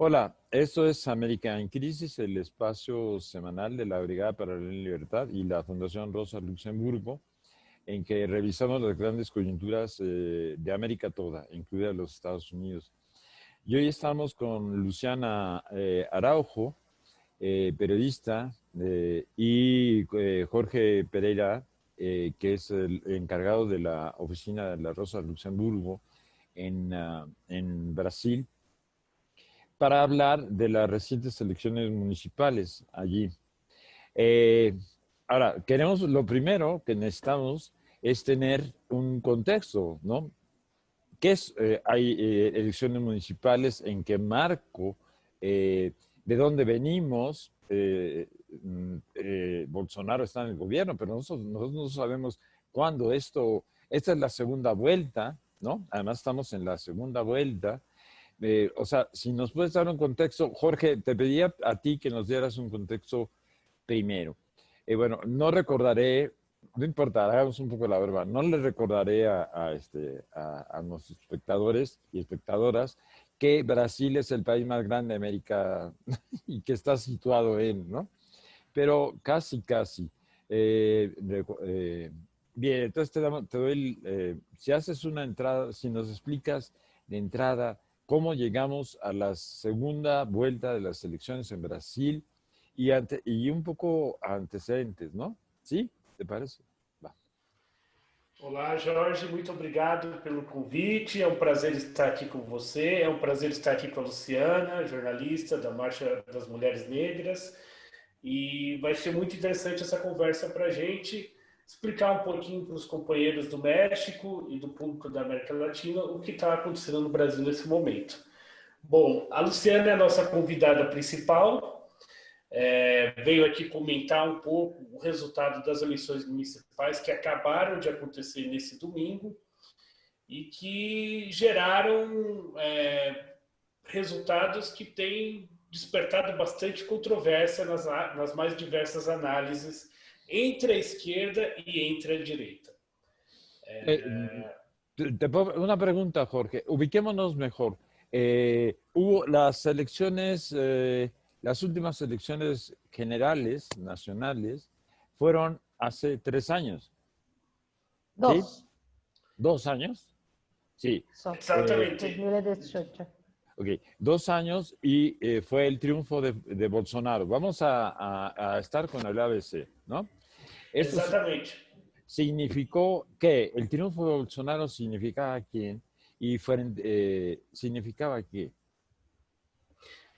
Hola, esto es América en Crisis, el espacio semanal de la Brigada para la Libertad y la Fundación Rosa Luxemburgo, en que revisamos las grandes coyunturas de América toda, incluida los Estados Unidos. Y hoy estamos con Luciana Araujo, periodista, y Jorge Pereira, que es el encargado de la oficina de la Rosa Luxemburgo en Brasil, para hablar de las recientes elecciones municipales allí. Eh, Ahora, lo primero que necesitamos es tener un contexto, ¿no? ¿Qué es? Hay elecciones municipales, ¿en qué marco? ¿De dónde venimos? Bolsonaro está en el gobierno, pero nosotros no sabemos cuándo esta es la segunda vuelta, ¿no? Además estamos en la segunda vuelta. O sea, si nos puedes dar un contexto, Jorge, te pedía a ti que nos dieras un contexto primero. Bueno, no recordaré, no importa, hagamos un poco la verba, no le recordaré a nuestros espectadores y espectadoras que Brasil es el país más grande de América y que está situado ¿no? Pero casi, casi. Bien, entonces te doy, si haces una entrada, si nos explicas de entrada cómo llegamos a la segunda vuelta de las elecciones en Brasil y un poco antecedentes, ¿no? ¿Sí? ¿Te parece? Va. Olá, Jorge, muito obrigado pelo convite. É um prazer estar aqui com você. É um prazer estar aqui com a Luciana, jornalista da Marcha das Mulheres Negras. E vai ser muito interessante essa conversa para a gente explicar um pouquinho para os companheiros do México e do público da América Latina o que está acontecendo no Brasil nesse momento. Bom, a Luciana é a nossa convidada principal. Veio aqui comentar um pouco o resultado das eleições municipais que acabaram de acontecer nesse domingo e que geraram resultados que têm despertado bastante controvérsia nas mais diversas análises entre a esquerda y entre a direita. Una pregunta, Jorge. Ubiquémonos mejor. Hubo las elecciones, las últimas elecciones generales, nacionales, fueron hace 3 años. ¿Sí? Dos. 2 años. Sí. Exactamente. 2018. Ok, 2 años y fue el triunfo de Bolsonaro. Vamos a estar con el ABC, ¿no? Esto Exatamente. significó que el triunfo de Bolsonaro significaba quién y significaba qué.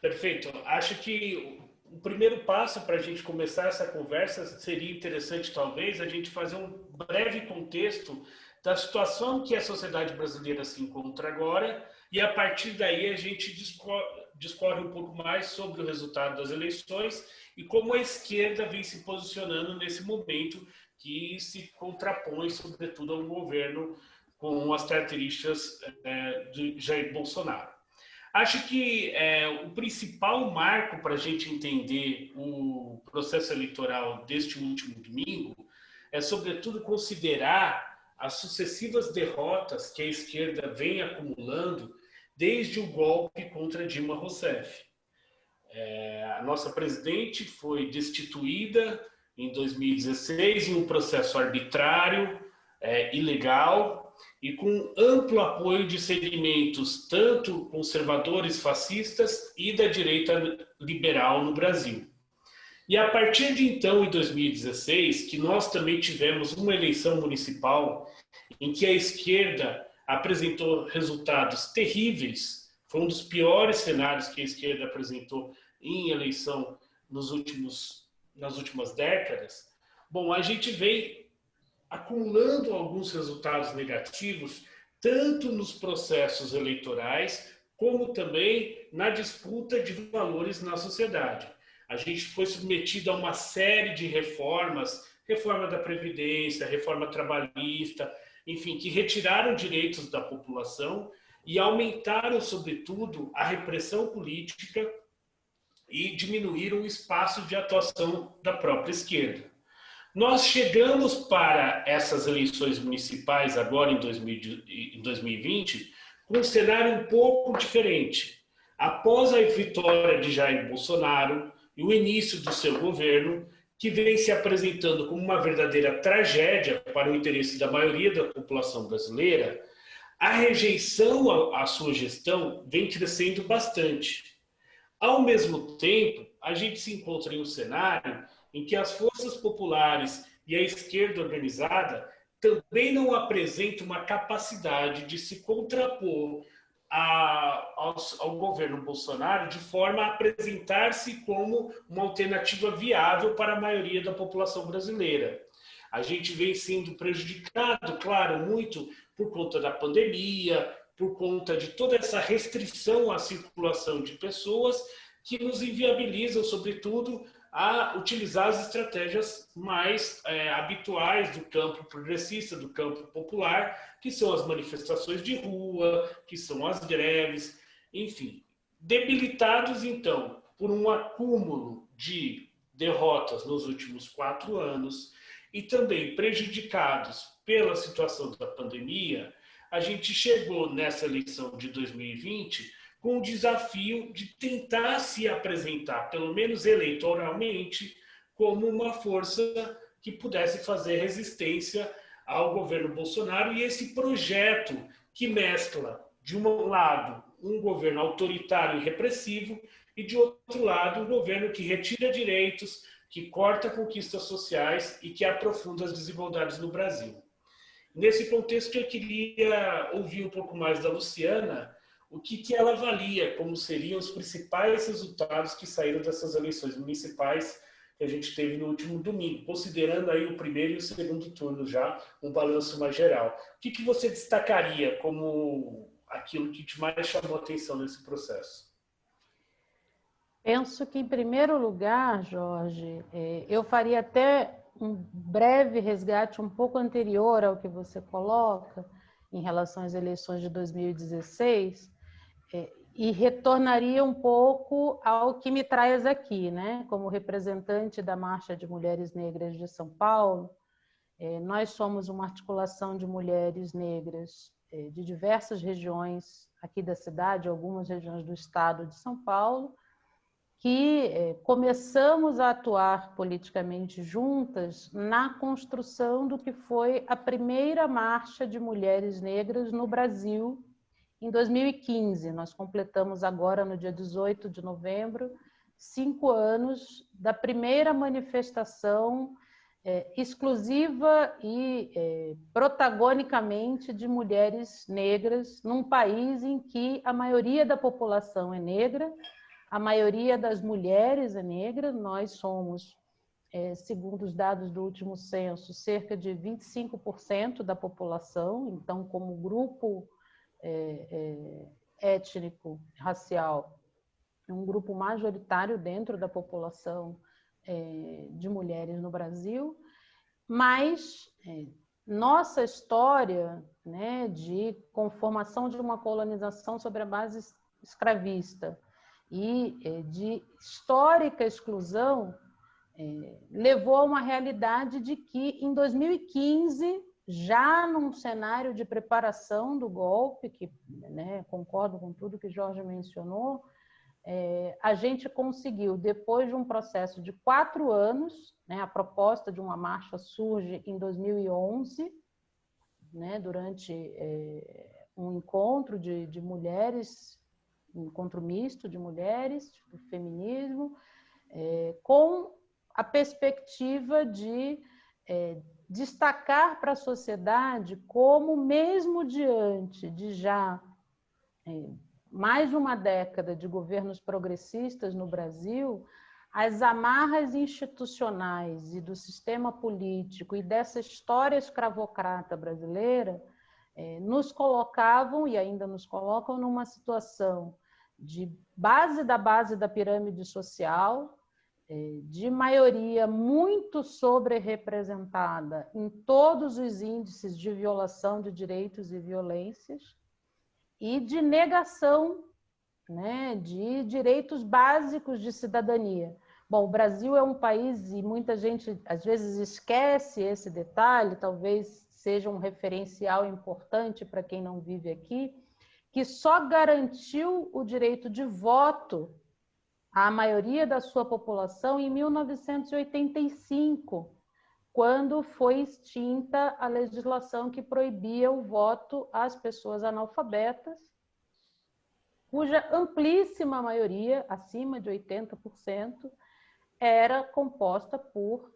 Perfeito. Acho que o primeiro passo para a gente começar essa conversa seria interessante, talvez, a gente fazer um breve contexto da situação que a sociedade brasileira se encontra agora e, a partir daí, a gente discorre um pouco mais sobre o resultado das eleições e como a esquerda vem se posicionando nesse momento que se contrapõe, sobretudo, a um governo com as características de Jair Bolsonaro. Acho que o principal marco para a gente entender o processo eleitoral deste último domingo é, sobretudo, considerar as sucessivas derrotas que a esquerda vem acumulando desde o golpe contra Dilma Rousseff. A nossa presidente foi destituída em 2016 em um processo arbitrário, ilegal, e com amplo apoio de segmentos tanto conservadores fascistas e da direita liberal no Brasil. E a partir de então, em 2016, que nós também tivemos uma eleição municipal em que a esquerda apresentou resultados terríveis, foi um dos piores cenários que a esquerda apresentou em eleição nas últimas décadas. Bom, a gente vem acumulando alguns resultados negativos, tanto nos processos eleitorais, como também na disputa de valores na sociedade. A gente foi submetido a uma série de reformas, reforma da Previdência, reforma trabalhista, enfim, que retiraram direitos da população e aumentaram, sobretudo, a repressão política e diminuíram o espaço de atuação da própria esquerda. Nós chegamos para essas eleições municipais agora em 2020 com um cenário um pouco diferente. após a vitória de Jair Bolsonaro e o início do seu governo, que vem se apresentando como uma verdadeira tragédia para o interesse da maioria da população brasileira, a rejeição à sua gestão vem crescendo bastante. Ao mesmo tempo, a gente se encontra em um cenário em que as forças populares e a esquerda organizada também não apresentam uma capacidade de se contrapor ao governo Bolsonaro de forma a apresentar-se como uma alternativa viável para a maioria da população brasileira. A gente vem sendo prejudicado, claro, muito por conta da pandemia, por conta de toda essa restrição à circulação de pessoas que nos inviabilizam, sobretudo, a utilizar as estratégias mais habituais do campo progressista, do campo popular, que são as manifestações de rua, que são as greves, enfim. Debilitados, então, por um acúmulo de derrotas nos últimos 4 anos e também prejudicados pela situação da pandemia, a gente chegou nessa eleição de 2020 com o desafio de tentar se apresentar, pelo menos eleitoralmente, como uma força que pudesse fazer resistência ao governo Bolsonaro e esse projeto que mescla, de um lado, um governo autoritário e repressivo e, de outro lado, um governo que retira direitos, que corta conquistas sociais e que aprofunda as desigualdades no Brasil. Nesse contexto, eu queria ouvir um pouco mais da Luciana, o que ela avalia como seriam os principais resultados que saíram dessas eleições municipais que a gente teve no último domingo, considerando aí o primeiro e o segundo turno já, um balanço mais geral. O que você destacaria como aquilo que te mais chamou a atenção nesse processo? Penso que, em primeiro lugar, Jorge, eu faria até um breve resgate um pouco anterior ao que você coloca em relação às eleições de 2016 e retornaria um pouco ao que me traz aqui, né? Como representante da Marcha de Mulheres Negras de São Paulo, nós somos uma articulação de mulheres negras de diversas regiões aqui da cidade, algumas regiões do estado de São Paulo, que começamos a atuar politicamente juntas na construção do que foi a primeira marcha de mulheres negras no Brasil em 2015. Nós completamos agora, no dia 18 de novembro, 5 anos da primeira manifestação exclusiva e protagonicamente de mulheres negras num país em que a maioria da população é negra, a maioria das mulheres é negra. Nós somos, segundo os dados do último censo, cerca de 25% da população. Então, como grupo étnico, racial, é um grupo majoritário dentro da população de mulheres no Brasil. Mas nossa história, né, de conformação de uma colonização sobre a base escravista e de histórica exclusão, levou a uma realidade de que, em 2015, já num cenário de preparação do golpe, que, né, concordo com tudo que Jorge mencionou, a gente conseguiu, depois de um processo de 4 anos, né, a proposta de uma marcha surge em 2011, né, durante um encontro de mulheres, um encontro misto de mulheres, do feminismo, com a perspectiva de destacar para a sociedade como, mesmo diante de já mais de uma década de governos progressistas no Brasil, as amarras institucionais e do sistema político e dessa história escravocrata brasileira nos colocavam, e ainda nos colocam, numa situação de base da pirâmide social, de maioria muito sobre-representada em todos os índices de violação de direitos e violências, e de negação, né, de direitos básicos de cidadania. Bom, o Brasil é um país, e muita gente às vezes esquece esse detalhe, talvez seja um referencial importante para quem não vive aqui, que só garantiu o direito de voto à maioria da sua população em 1985, quando foi extinta a legislação que proibia o voto às pessoas analfabetas, cuja amplíssima maioria, acima de 80%, era composta por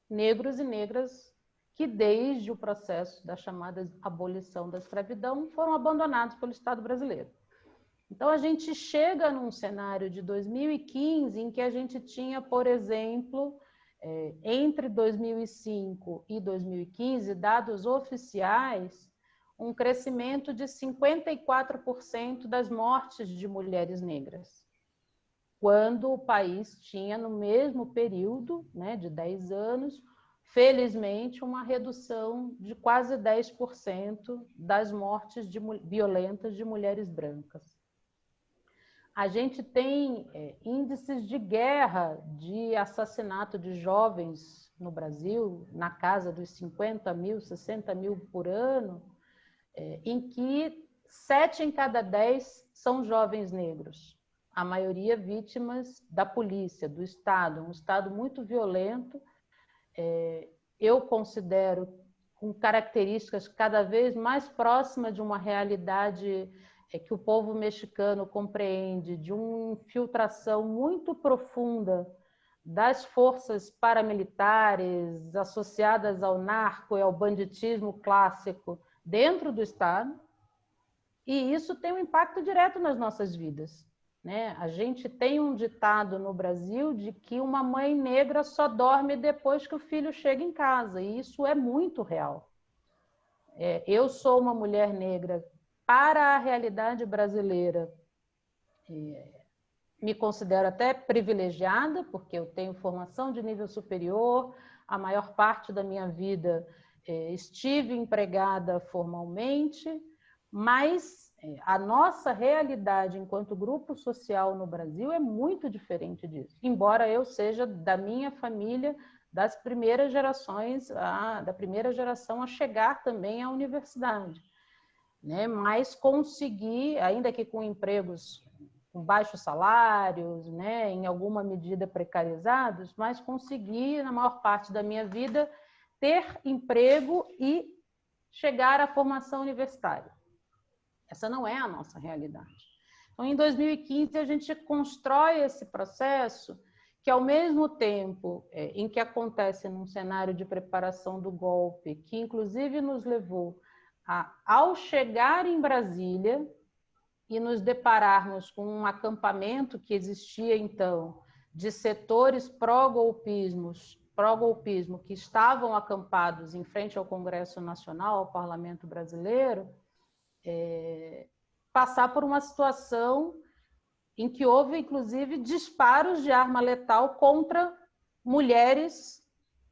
negros e negras que, desde o processo da chamada abolição da escravidão, foram abandonados pelo Estado brasileiro. Então, a gente chega num cenário de 2015 em que a gente tinha, por exemplo, entre 2005 e 2015, dados oficiais, um crescimento de 54% das mortes de mulheres negras, quando o país tinha, no mesmo período, né, de 10 anos, felizmente, uma redução de quase 10% das mortes violentas de mulheres brancas. A gente tem índices de guerra, de assassinato de jovens no Brasil, na casa dos 50 mil, 60 mil por ano, em que 7 em cada 10 são jovens negros, a maioria vítimas da polícia, do Estado, um Estado muito violento. Eu considero com características cada vez mais próximas de uma realidade que o povo mexicano compreende, de uma infiltração muito profunda das forças paramilitares associadas ao narco e ao banditismo clássico dentro do Estado, e isso tem um impacto direto nas nossas vidas, né? A gente tem um ditado no Brasil de que uma mãe negra só dorme depois que o filho chega em casa, e isso é muito real. Eu sou uma mulher negra para a realidade brasileira, me considero até privilegiada, porque eu tenho formação de nível superior, a maior parte da minha vida estive empregada formalmente, mas a nossa realidade enquanto grupo social no Brasil é muito diferente disso, embora eu seja da minha família, das primeiras gerações, da primeira geração a chegar também à universidade, né? Mas consegui, ainda que com empregos com baixos salários, né, em alguma medida precarizados, mas consegui, na maior parte da minha vida, ter emprego e chegar à formação universitária. Essa não é a nossa realidade. Então, em 2015, a gente constrói esse processo que, ao mesmo tempo em que acontece num cenário de preparação do golpe, que inclusive nos levou ao chegar em Brasília e nos depararmos com um acampamento que existia, então, de setores pró-golpismo que estavam acampados em frente ao Congresso Nacional, ao Parlamento Brasileiro, passar por uma situação em que houve, inclusive, disparos de arma letal contra mulheres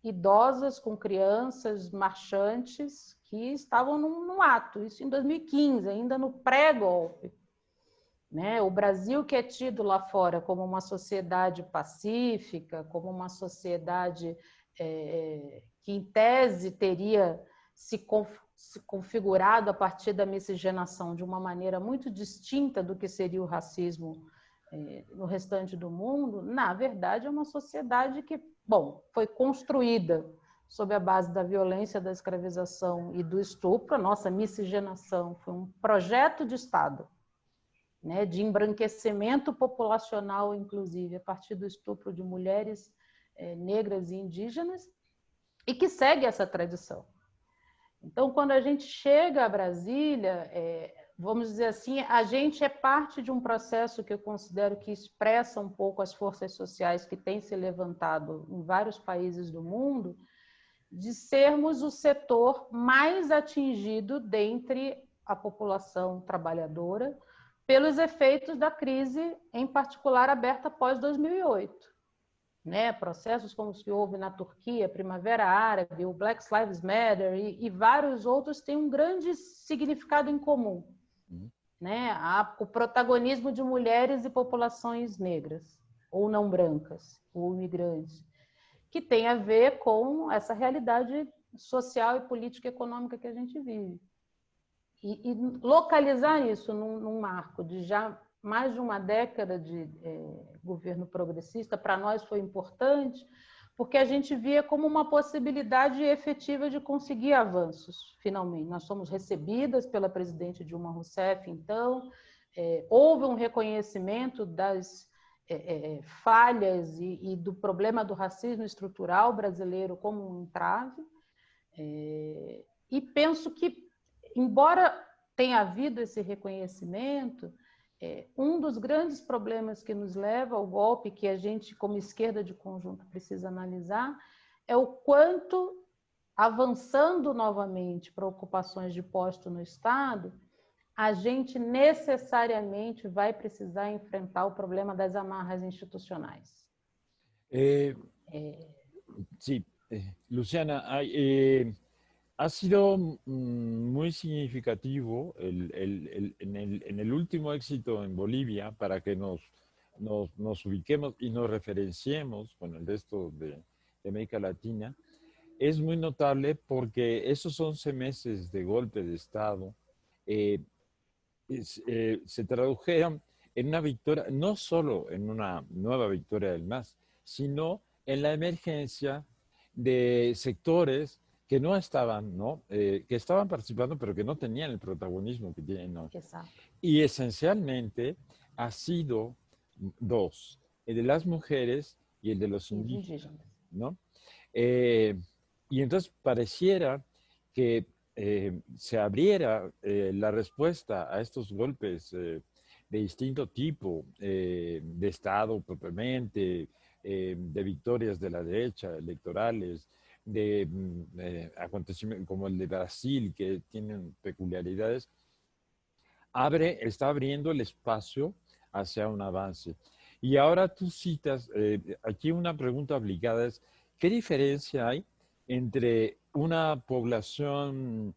idosas, com crianças, marchantes, que estavam num ato, isso em 2015, ainda no pré-golpe. Né? O Brasil, que é tido lá fora como uma sociedade pacífica, como uma sociedade que, em tese, teria se configurado a partir da miscigenação de uma maneira muito distinta do que seria o racismo no restante do mundo, na verdade, é uma sociedade que, bom, foi construída sob a base da violência, da escravização e do estupro. A nossa miscigenação foi um projeto de Estado, né, de embranquecimento populacional, inclusive, a partir do estupro de mulheres negras e indígenas, e que segue essa tradição. Então, quando a gente chega a Brasília, vamos dizer assim, a gente é parte de um processo que eu considero que expressa um pouco as forças sociais que têm se levantado em vários países do mundo, de sermos o setor mais atingido dentre a população trabalhadora pelos efeitos da crise, em particular aberta após 2008. Né? Processos como os que houve na Turquia, Primavera Árabe, o Black Lives Matter e vários outros têm um grande significado em comum. Né? O protagonismo de mulheres e populações negras, ou não brancas, ou imigrantes, que tem a ver com essa realidade social e política e econômica que a gente vive. e localizar isso num marco de já mais de uma década de governo progressista, para nós foi importante, porque a gente via como uma possibilidade efetiva de conseguir avanços, finalmente. Nós somos recebidas pela presidente Dilma Rousseff, então, houve um reconhecimento das falhas e do problema do racismo estrutural brasileiro como um entrave, e penso que, embora tenha havido esse reconhecimento, um dos grandes problemas que nos leva ao golpe, que a gente, como esquerda de conjunto, precisa analisar, é o quanto, avançando novamente para ocupações de posto no Estado, a gente necessariamente vai precisar enfrentar o problema das amarras institucionais. Sí, Luciana, ha sido muy significativo en el último éxito en Bolivia para que nos ubiquemos y nos referenciemos con el resto de América Latina. Es muy notable porque esos 11 meses de golpe de Estado se tradujeron en una victoria, no solo en una nueva victoria del MAS, sino en la emergencia de sectores que no estaban, ¿no? Que estaban participando, pero que no tenían el protagonismo que tienen hoy. Exacto. Y esencialmente ha sido dos, el de las mujeres y el de los indígenas, ¿no? Y entonces pareciera que se abriera la respuesta a estos golpes de distinto tipo, de Estado propiamente, de victorias de la derecha, electorales, de acontecimientos como el de Brasil, que tienen peculiaridades, está abriendo el espacio hacia un avance. Y ahora tú citas, aquí una pregunta obligada es, ¿qué diferencia hay entre una población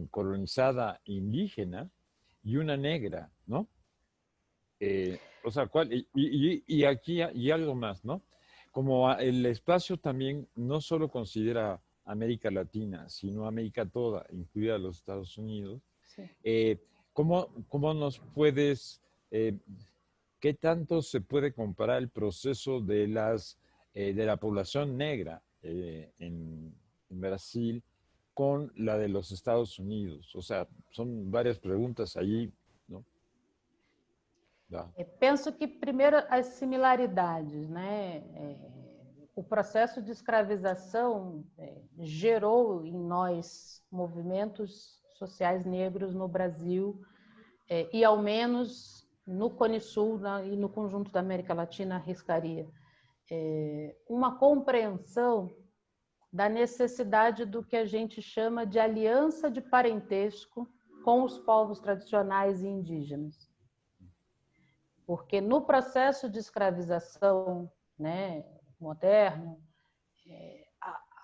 colonizada indígena y una negra, ¿no? O sea, y aquí y algo más, ¿no? Como el espacio también no solo considera América Latina, sino América toda, incluida los Estados Unidos. Sí. ¿Cómo nos puedes, qué tanto se puede comparar el proceso de la población negra en Brasil con la de los Estados Unidos? O sea, son varias preguntas allí, ¿no? Penso que, primeiro, as similaridades, né? O processo de escravização gerou em nós movimentos sociais negros no Brasil e, ao menos, no Cone Sul e no conjunto da América Latina, arriscaria uma compreensão da necessidade do que a gente chama de aliança de parentesco com os povos tradicionais e indígenas. Porque no processo de escravização, né, moderno,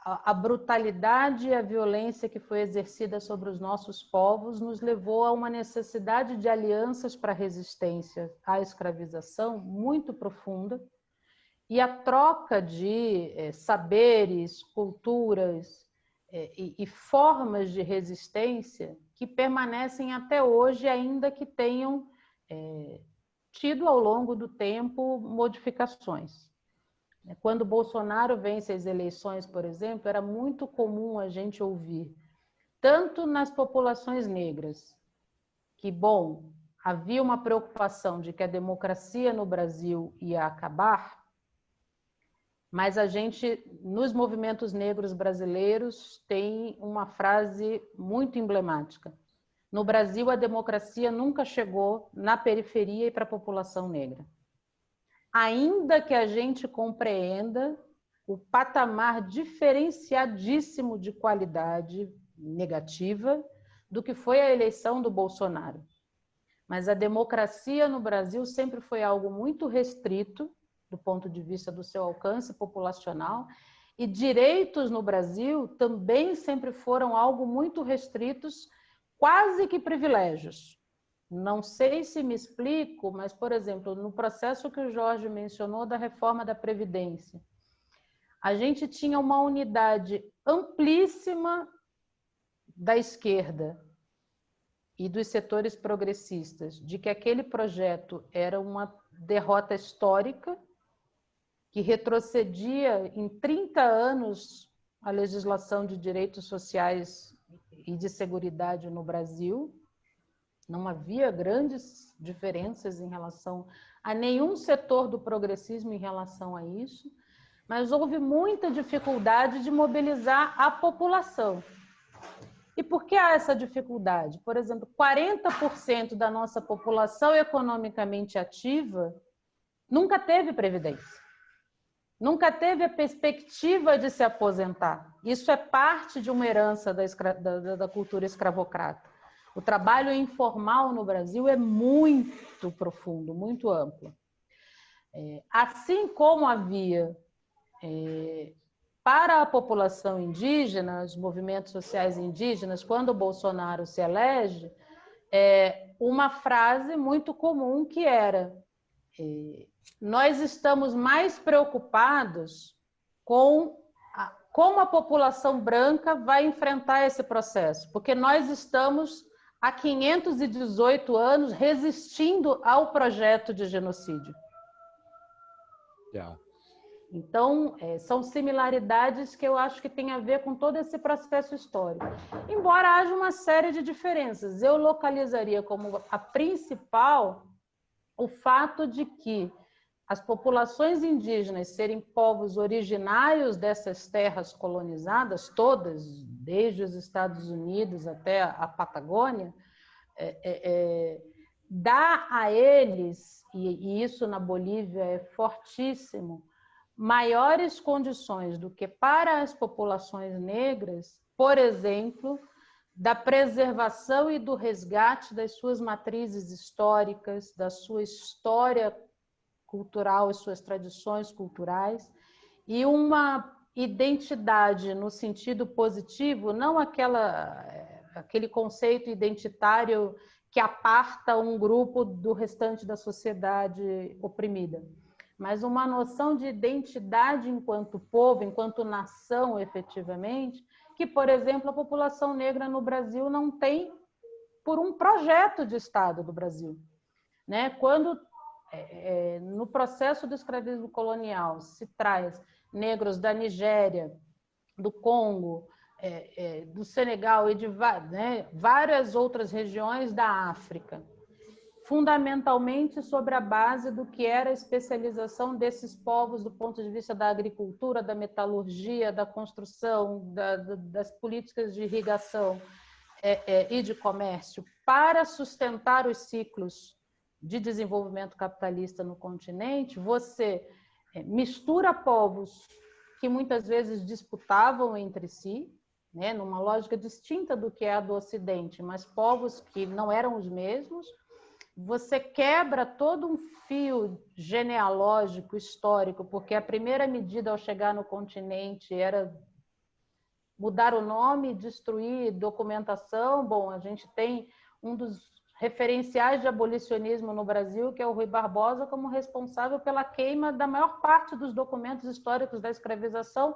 a brutalidade e a violência que foi exercida sobre os nossos povos nos levou a uma necessidade de alianças para a resistência à escravização muito profunda, e a troca de saberes, culturas e formas de resistência que permanecem até hoje, ainda que tenham tido ao longo do tempo modificações. Quando Bolsonaro vence as eleições, por exemplo, era muito comum a gente ouvir, tanto nas populações negras, que, bom, havia uma preocupação de que a democracia no Brasil ia acabar, mas a gente, nos movimentos negros brasileiros, tem uma frase muito emblemática. No Brasil, a democracia nunca chegou na periferia e para a população negra. Ainda que a gente compreenda o patamar diferenciadíssimo de qualidade negativa do que foi a eleição do Bolsonaro. Mas a democracia no Brasil sempre foi algo muito restrito, do ponto de vista do seu alcance populacional, e direitos no Brasil também sempre foram algo muito restritos, quase que privilégios. Não sei se me explico, mas, por exemplo, no processo que o Jorge mencionou da reforma da Previdência, a gente tinha uma unidade amplíssima da esquerda e dos setores progressistas de que aquele projeto era uma derrota histórica, que retrocedia em 30 anos a legislação de direitos sociais e de seguridade no Brasil. Não havia grandes diferenças em relação a nenhum setor do progressismo em relação a isso, mas houve muita dificuldade de mobilizar a população. E por que há essa dificuldade? Por exemplo, 40% da nossa população economicamente ativa nunca teve previdência, nunca teve a perspectiva de se aposentar. Isso é parte de uma herança da cultura escravocrata. O trabalho informal no Brasil é muito profundo, muito amplo. Assim como havia para a população indígena, os movimentos sociais indígenas, quando o Bolsonaro se elege, uma frase muito comum que era: nós estamos mais preocupados com como a população branca vai enfrentar esse processo, porque nós estamos há 518 anos resistindo ao projeto de genocídio. Yeah. Então, são similaridades que eu acho que tem a ver com todo esse processo histórico. Embora haja uma série de diferenças, eu localizaria como a principal o fato de que as populações indígenas serem povos originários dessas terras colonizadas, todas, desde os Estados Unidos até a Patagônia, dá a eles, e isso na Bolívia é fortíssimo, maiores condições do que para as populações negras, por exemplo, da preservação e do resgate das suas matrizes históricas, da sua história cultural e suas tradições culturais, e uma identidade no sentido positivo, não aquele conceito identitário que aparta um grupo do restante da sociedade oprimida, mas uma noção de identidade enquanto povo, enquanto nação, efetivamente, que, por exemplo, a população negra no Brasil não tem por um projeto de Estado do Brasil. Quando, no processo do escravismo colonial, se traz negros da Nigéria, do Congo, do Senegal e de várias outras regiões da África, fundamentalmente sobre a base do que era a especialização desses povos do ponto de vista da agricultura, da metalurgia, da construção, das políticas de irrigação e de comércio, para sustentar os ciclos de desenvolvimento capitalista no continente. Você mistura povos que muitas vezes disputavam entre si, numa lógica distinta do que é a do Ocidente, mas povos que não eram os mesmos. Você quebra todo um fio genealógico, histórico, porque a primeira medida ao chegar no continente era mudar o nome, destruir documentação. Bom, a gente tem um dos referenciais de abolicionismo no Brasil, que é o Rui Barbosa, como responsável pela queima da maior parte dos documentos históricos da escravização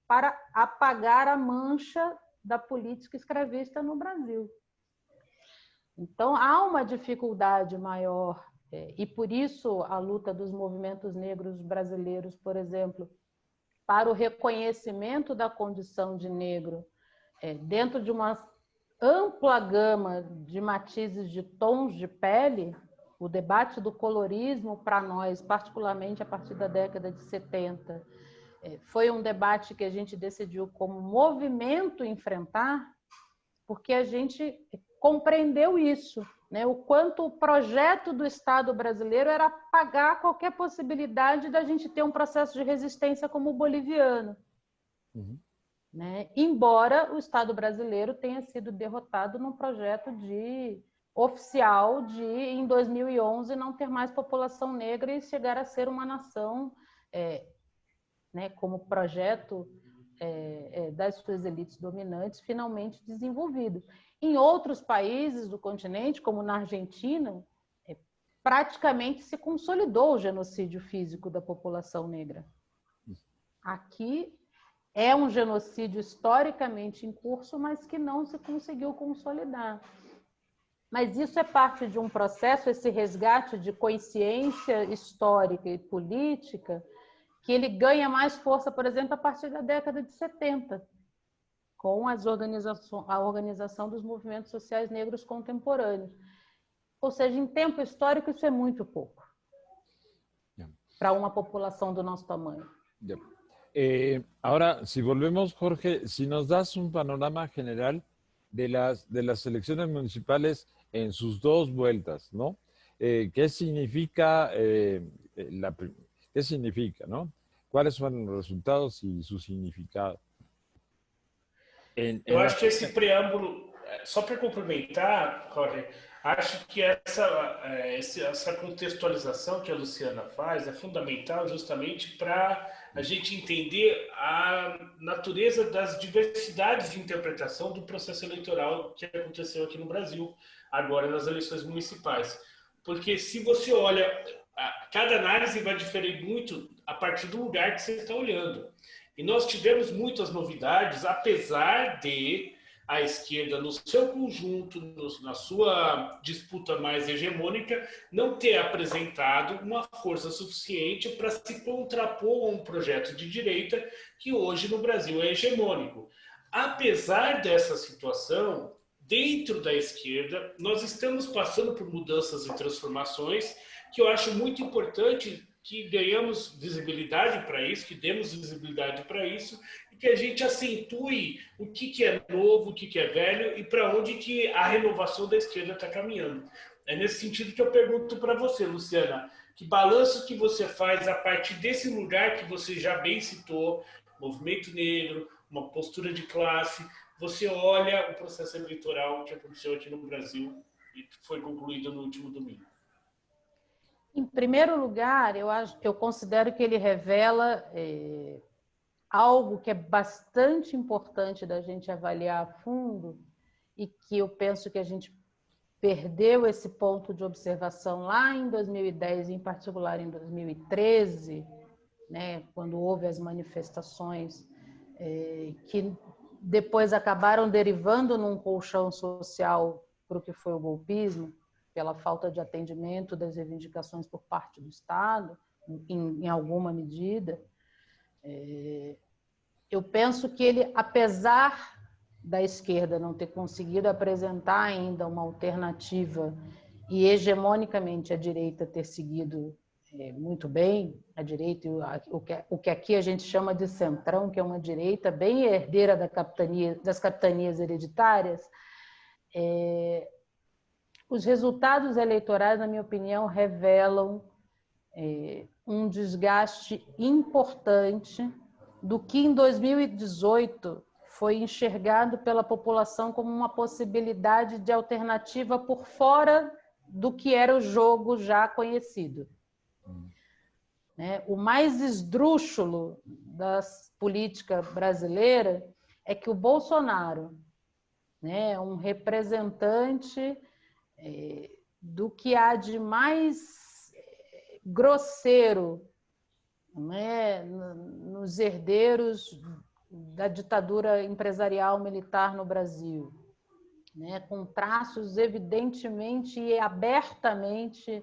para apagar a mancha da política escravista no Brasil. Então, há uma dificuldade maior, e por isso a luta dos movimentos negros brasileiros, por exemplo, para o reconhecimento da condição de negro, dentro de uma ampla gama de matizes de tons de pele, o debate do colorismo para nós, particularmente a partir da década de 70, foi um debate que a gente decidiu como movimento enfrentar, porque a gente compreendeu isso, o quanto o projeto do Estado brasileiro era apagar qualquer possibilidade da gente ter um processo de resistência como o boliviano. Uhum. Embora o Estado brasileiro tenha sido derrotado num projeto oficial de, em 2011, não ter mais população negra e chegar a ser uma nação, como projeto das suas elites dominantes, finalmente desenvolvido. Em outros países do continente, como na Argentina, praticamente se consolidou o genocídio físico da população negra. Aqui é um genocídio historicamente em curso, mas que não se conseguiu consolidar. Mas isso é parte de um processo, esse resgate de consciência histórica e política, que ele ganha mais força, por exemplo, a partir da década de 70, com a organização dos movimentos sociais negros contemporâneos. Ou seja, em tempo histórico, isso é muito pouco para uma população do nosso tamanho. Ahora, si volvemos, Jorge, si nos das un panorama general de las elecciones municipales en sus dos vueltas, ¿no? ¿Qué significa, qué significa, ¿no? ¿Cuáles fueron los resultados y su significado? Eu acho que esse preâmbulo, só para complementar, Jorge, acho que essa contextualização que a Luciana faz é fundamental justamente para a gente entender a natureza das diversidades de interpretação do processo eleitoral que aconteceu aqui no Brasil, agora nas eleições municipais. Porque se você olha, cada análise vai diferir muito a partir do lugar que você está olhando. E nós tivemos muitas novidades, apesar de a esquerda, no seu conjunto, na sua disputa mais hegemônica, não ter apresentado uma força suficiente para se contrapor a um projeto de direita que hoje no Brasil é hegemônico. Apesar dessa situação, dentro da esquerda, nós estamos passando por mudanças e transformações que eu acho muito importante que ganhamos visibilidade para isso, que demos visibilidade para isso, e que a gente acentue o que é novo, o que é velho e para onde que a renovação da esquerda está caminhando. É nesse sentido que eu pergunto para você, Luciana, que balanço que você faz a partir desse lugar que você já bem citou, movimento negro, uma postura de classe, você olha o processo eleitoral que aconteceu aqui no Brasil e que foi concluído no último domingo. Em primeiro lugar, eu considero que ele revela algo que é bastante importante da gente avaliar a fundo e que eu penso que a gente perdeu esse ponto de observação lá em 2010, em particular em 2013, né, quando houve as manifestações que depois acabaram derivando num colchão social para o que foi o golpismo, pela falta de atendimento das reivindicações por parte do Estado, em alguma medida. Eu penso que ele, apesar da esquerda não ter conseguido apresentar ainda uma alternativa e hegemonicamente a direita ter seguido muito bem, a direita, o que aqui a gente chama de centrão, que é uma direita bem herdeira das capitanias hereditárias, os resultados eleitorais, na minha opinião, revelam um desgaste importante do que em 2018 foi enxergado pela população como uma possibilidade de alternativa por fora do que era o jogo já conhecido. O mais esdrúxulo da política brasileira é que o Bolsonaro, um representante do que há de mais grosseiro, nos herdeiros da ditadura empresarial militar no Brasil, com traços evidentemente e abertamente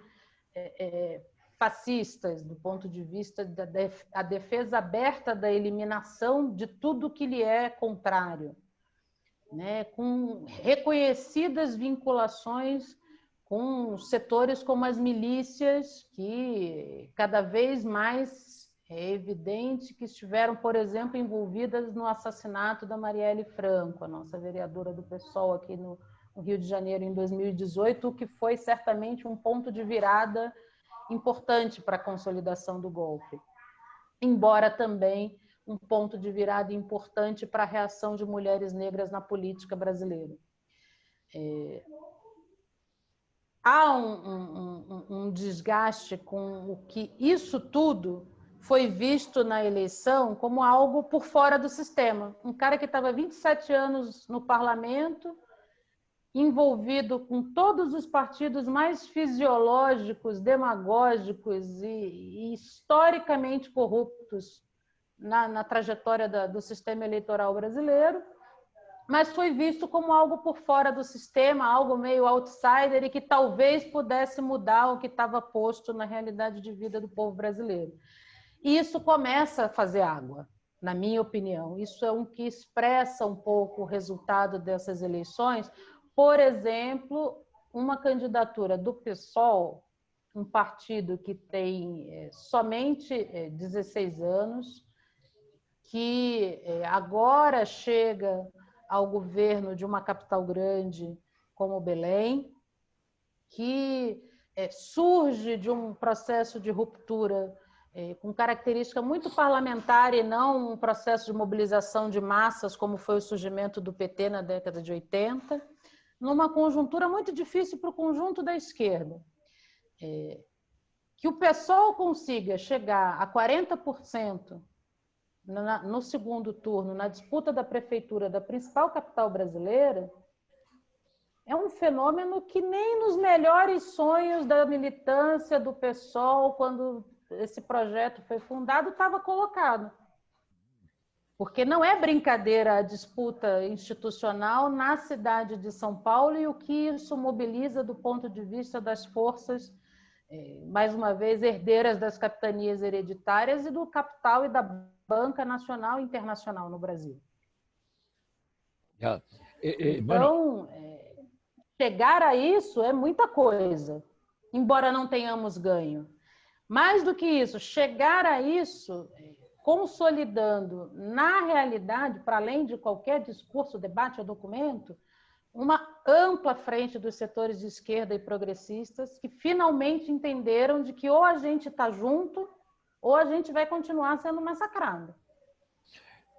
fascistas, do ponto de vista da defesa aberta da eliminação de tudo que lhe é contrário, com reconhecidas vinculações com setores como as milícias, que cada vez mais é evidente que estiveram, por exemplo, envolvidas no assassinato da Marielle Franco, a nossa vereadora do PSOL aqui no Rio de Janeiro em 2018, o que foi certamente um ponto de virada importante para a consolidação do golpe, embora também um ponto de virada importante para a reação de mulheres negras na política brasileira. Há um desgaste com o que isso tudo foi visto na eleição como algo por fora do sistema. Um cara que estava 27 anos no parlamento, envolvido com todos os partidos mais fisiológicos, demagógicos e historicamente corruptos na trajetória do sistema eleitoral brasileiro, mas foi visto como algo por fora do sistema, algo meio outsider e que talvez pudesse mudar o que estava posto na realidade de vida do povo brasileiro. E isso começa a fazer água, na minha opinião. Isso é um que expressa um pouco o resultado dessas eleições. Por exemplo, uma candidatura do PSOL, um partido que tem somente 16 anos, que agora chega ao governo de uma capital grande como Belém, que surge de um processo de ruptura com característica muito parlamentar e não um processo de mobilização de massas, como foi o surgimento do PT na década de 80, numa conjuntura muito difícil para o conjunto da esquerda. Que o PSOL consiga chegar a 40% no segundo turno, na disputa da prefeitura da principal capital brasileira, é um fenômeno que nem nos melhores sonhos da militância do PSOL, quando esse projeto foi fundado, estava colocado. Porque não é brincadeira a disputa institucional na cidade de São Paulo e o que isso mobiliza do ponto de vista das forças, mais uma vez, herdeiras das capitanias hereditárias e do capital e da banca nacional e internacional no Brasil. Então, chegar a isso é muita coisa, embora não tenhamos ganho. Mais do que isso, chegar a isso consolidando na realidade, para além de qualquer discurso, debate ou documento, uma ampla frente dos setores de esquerda e progressistas que finalmente entenderam de que ou a gente está junto ou a gente vai continuar sendo massacrado.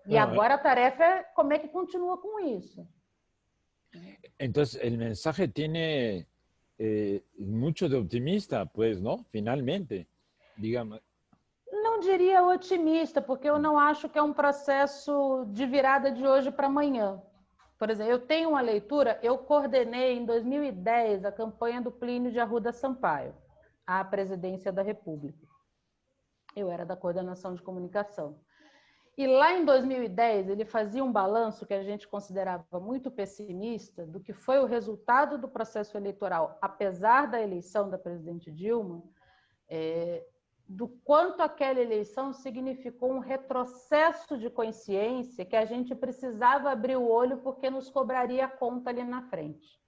E agora a tarefa é como é que continua com isso. Então, o mensaje tem muito de optimista, pues, não? Finalmente, digamos. Não diria otimista, porque eu não acho que é um processo de virada de hoje para amanhã. Por exemplo, eu tenho uma leitura, eu coordenei em 2010 a campanha do Plínio de Arruda Sampaio, à presidência da República. Eu era da coordenação de comunicação. E lá em 2010, ele fazia um balanço que a gente considerava muito pessimista do que foi o resultado do processo eleitoral, apesar da eleição da presidente Dilma, do quanto aquela eleição significou um retrocesso de consciência que a gente precisava abrir o olho porque nos cobraria a conta ali na frente.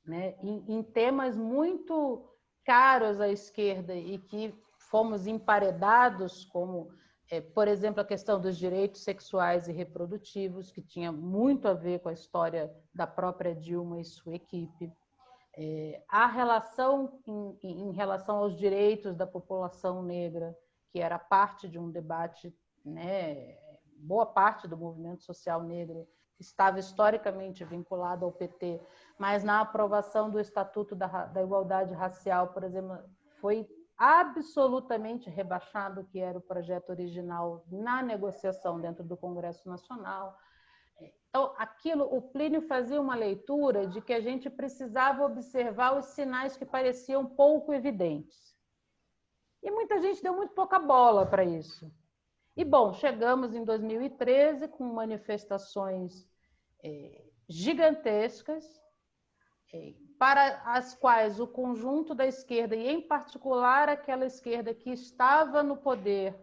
Né? Em temas muito caros à esquerda e que fomos emparedados, como, por exemplo, a questão dos direitos sexuais e reprodutivos, que tinha muito a ver com a história da própria Dilma e sua equipe. A relação em relação aos direitos da população negra, que era parte de um debate, né, boa parte do movimento social negro estava historicamente vinculado ao PT, mas na aprovação do Estatuto da Igualdade Racial, por exemplo, foi absolutamente rebaixado o que era o projeto original na negociação dentro do Congresso Nacional. Então, o Plínio fazia uma leitura de que a gente precisava observar os sinais que pareciam pouco evidentes. E muita gente deu muito pouca bola para isso. E, bom, chegamos em 2013 com manifestações gigantescas, para as quais o conjunto da esquerda, e em particular aquela esquerda que estava no poder,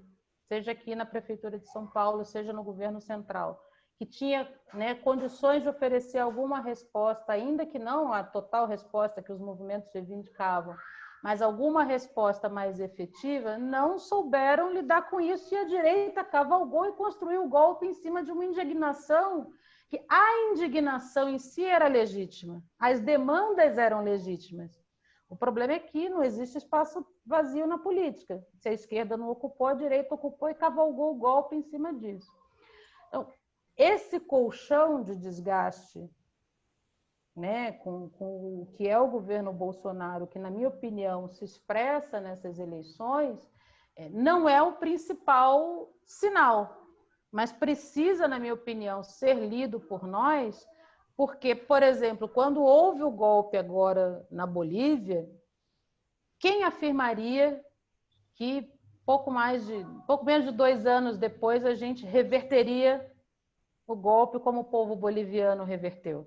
seja aqui na Prefeitura de São Paulo, seja no governo central, que tinha, né, condições de oferecer alguma resposta, ainda que não a total resposta que os movimentos reivindicavam, mas alguma resposta mais efetiva, não souberam lidar com isso e a direita cavalgou e construiu o golpe em cima de uma indignação, que a indignação em si era legítima, as demandas eram legítimas. O problema é que não existe espaço vazio na política. Se a esquerda não ocupou, a direita ocupou e cavalgou o golpe em cima disso. Então, esse colchão de desgaste, né, com o que é o governo Bolsonaro, que, na minha opinião, se expressa nessas eleições, não é o principal sinal, mas precisa, na minha opinião, ser lido por nós, porque, por exemplo, quando houve o golpe agora na Bolívia, quem afirmaria que pouco menos de 2 anos depois a gente reverteria o golpe como o povo boliviano reverteu.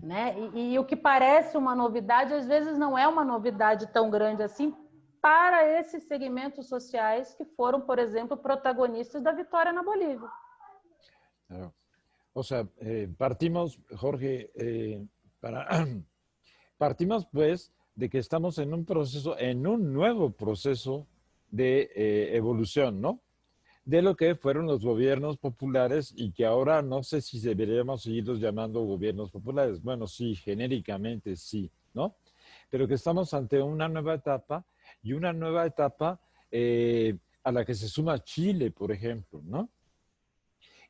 Né? E o que parece uma novidade, às vezes não é uma novidade tão grande assim para esses segmentos sociais que foram, por exemplo, protagonistas da vitória na Bolívia. O sea, partimos, Jorge, partimos pues de que estamos en un proceso, en un nuevo proceso de evolución, ¿no? De lo que fueron los gobiernos populares y que ahora no sé si deberíamos seguirlos llamando gobiernos populares. Bueno, sí, genéricamente sí, ¿no? Pero que estamos ante una nueva etapa y una nueva etapa a la que se suma Chile, por ejemplo, ¿no?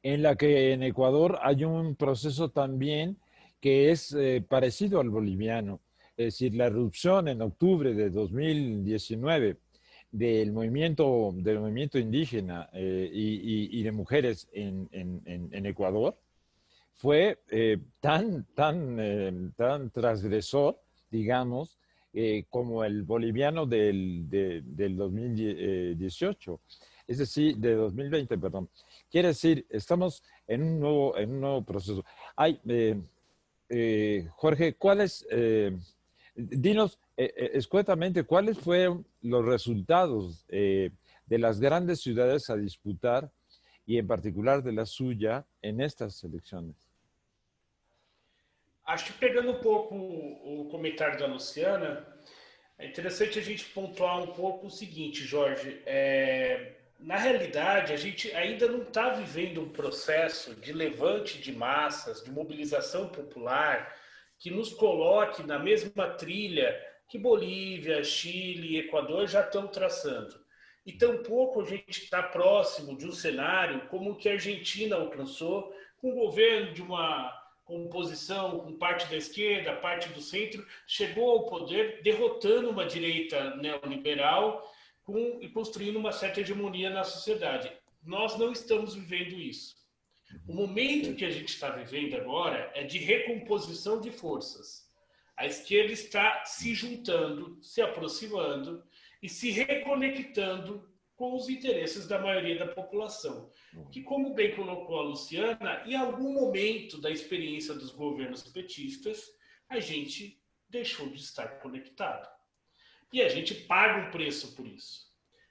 En la que en Ecuador hay un proceso también que es parecido al boliviano. Es decir, la erupción en octubre de 2019 del movimiento indígena y de mujeres en Ecuador fue tan transgresor, digamos, como el boliviano del 2018. Es decir, de 2020, perdón. Quiere decir, estamos en un nuevo proceso. Jorge, dinos escuetamente, ¿cuáles fueron los resultados de las grandes ciudades a disputar y en particular de la suya en estas elecciones? Acho que pegando um pouco o comentário da Luciana, é interessante a gente pontuar um pouco o seguinte, Jorge. Na realidade, a gente ainda não está vivendo um processo de levante de massas, de mobilização popular, que nos coloque na mesma trilha que Bolívia, Chile e Equador já estão traçando. E tampouco a gente está próximo de um cenário como o que a Argentina alcançou, com o governo de uma composição com parte da esquerda, parte do centro, chegou ao poder derrotando uma direita neoliberal e construindo uma certa hegemonia na sociedade. Nós não estamos vivendo isso. O momento que a gente está vivendo agora é de recomposição de forças. A esquerda está se juntando, se aproximando e se reconectando com os interesses da maioria da população. Que, como bem colocou a Luciana, em algum momento da experiência dos governos petistas, a gente deixou de estar conectado. E a gente paga um preço por isso.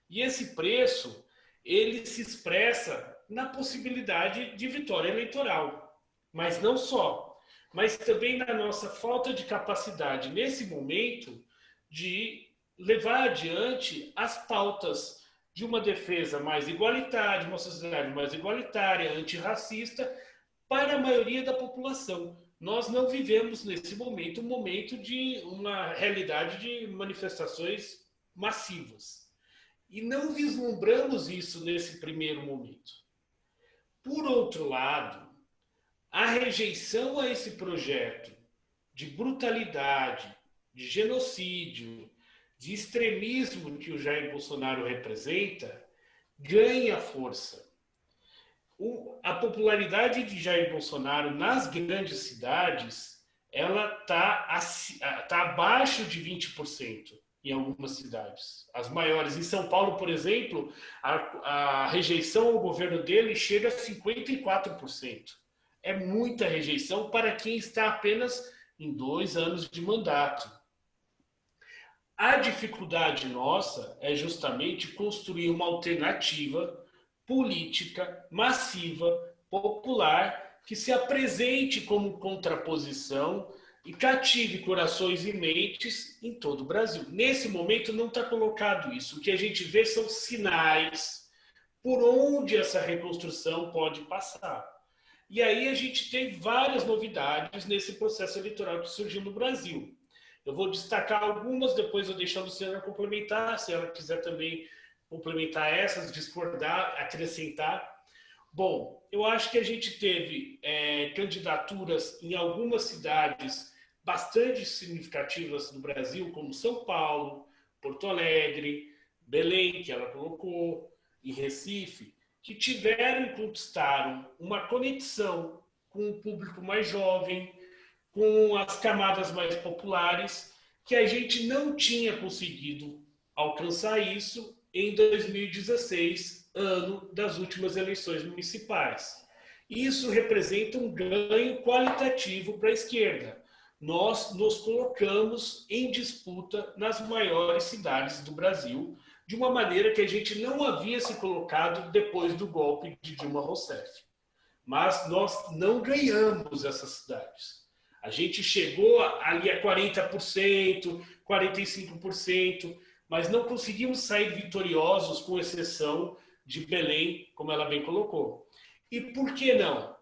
E esse preço, ele se expressa na possibilidade de vitória eleitoral. Mas não só, mas também na nossa falta de capacidade, nesse momento, de levar adiante as pautas de uma defesa mais igualitária, de uma sociedade mais igualitária, antirracista, para a maioria da população. Nós não vivemos, nesse momento, um momento de uma realidade de manifestações massivas. E não vislumbramos isso nesse primeiro momento. Por outro lado, a rejeição a esse projeto de brutalidade, de genocídio, de extremismo que o Jair Bolsonaro representa, ganha força. A popularidade de Jair Bolsonaro nas grandes cidades, ela está abaixo de 20% em algumas cidades. As maiores, em São Paulo, por exemplo, a rejeição ao governo dele chega a 54%. É muita rejeição para quem está apenas em 2 anos de mandato. A dificuldade nossa é justamente construir uma alternativa política, massiva, popular, que se apresente como contraposição e cative corações e mentes em todo o Brasil. Nesse momento não está colocado isso. O que a gente vê são sinais por onde essa reconstrução pode passar. E aí a gente tem várias novidades nesse processo eleitoral que surgiu no Brasil. Eu vou destacar algumas, depois eu deixo a Luciana complementar, se ela quiser também complementar essas, discordar, acrescentar. Bom, eu acho que a gente teve candidaturas em algumas cidades bastante significativas no Brasil, como São Paulo, Porto Alegre, Belém, que ela colocou, e Recife, que tiveram e conquistaram uma conexão com o público mais jovem, com as camadas mais populares, que a gente não tinha conseguido alcançar isso em 2016, ano das últimas eleições municipais. Isso representa um ganho qualitativo para a esquerda. Nós nos colocamos em disputa nas maiores cidades do Brasil, de uma maneira que a gente não havia se colocado depois do golpe de Dilma Rousseff. Mas nós não ganhamos essas cidades. A gente chegou ali a 40%, 45%, mas não conseguimos sair vitoriosos, com exceção de Belém, como ela bem colocou. E por que não?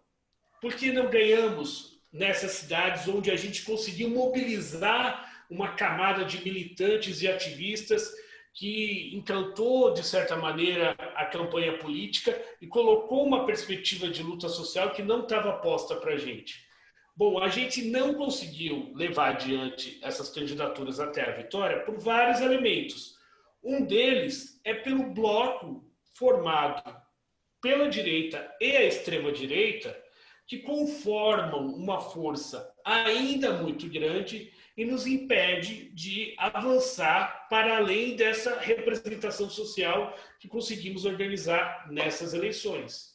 Por que não ganhamos nessas cidades onde a gente conseguiu mobilizar uma camada de militantes e ativistas que encantou, de certa maneira, a campanha política e colocou uma perspectiva de luta social que não estava posta para a gente? Bom, a gente não conseguiu levar adiante essas candidaturas até a vitória por vários elementos. Um deles é pelo bloco formado pela direita e a extrema-direita, que conformam uma força ainda muito grande e nos impede de avançar para além dessa representação social que conseguimos organizar nessas eleições.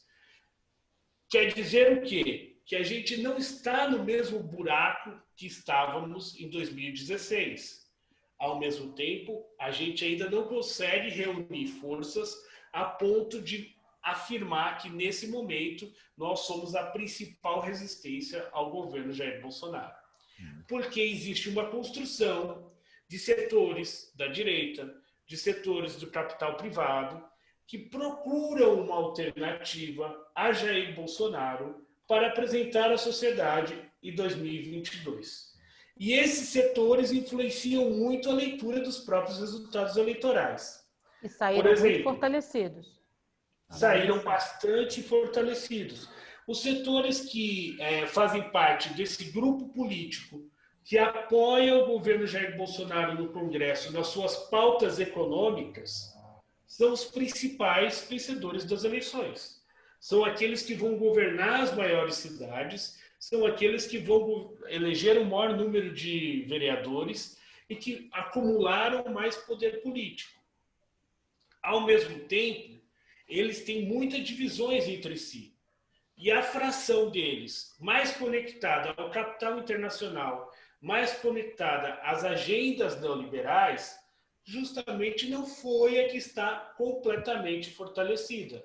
Quer dizer o quê? Que a gente não está no mesmo buraco que estávamos em 2016. Ao mesmo tempo, a gente ainda não consegue reunir forças a ponto de afirmar que, nesse momento, nós somos a principal resistência ao governo Jair Bolsonaro. Porque existe uma construção de setores da direita, de setores do capital privado, que procuram uma alternativa a Jair Bolsonaro para apresentar à sociedade em 2022. E esses setores influenciam muito a leitura dos próprios resultados eleitorais. E saíram muito fortalecidos. Saíram bastante fortalecidos. Os setores que fazem parte desse grupo político que apoia o governo Jair Bolsonaro no Congresso nas suas pautas econômicas são os principais vencedores das eleições. São aqueles que vão governar as maiores cidades, são aqueles que vão eleger o maior número de vereadores e que acumularam mais poder político. Ao mesmo tempo, eles têm muitas divisões entre si. E a fração deles, mais conectada ao capital internacional, mais conectada às agendas neoliberais, justamente não foi a que está completamente fortalecida.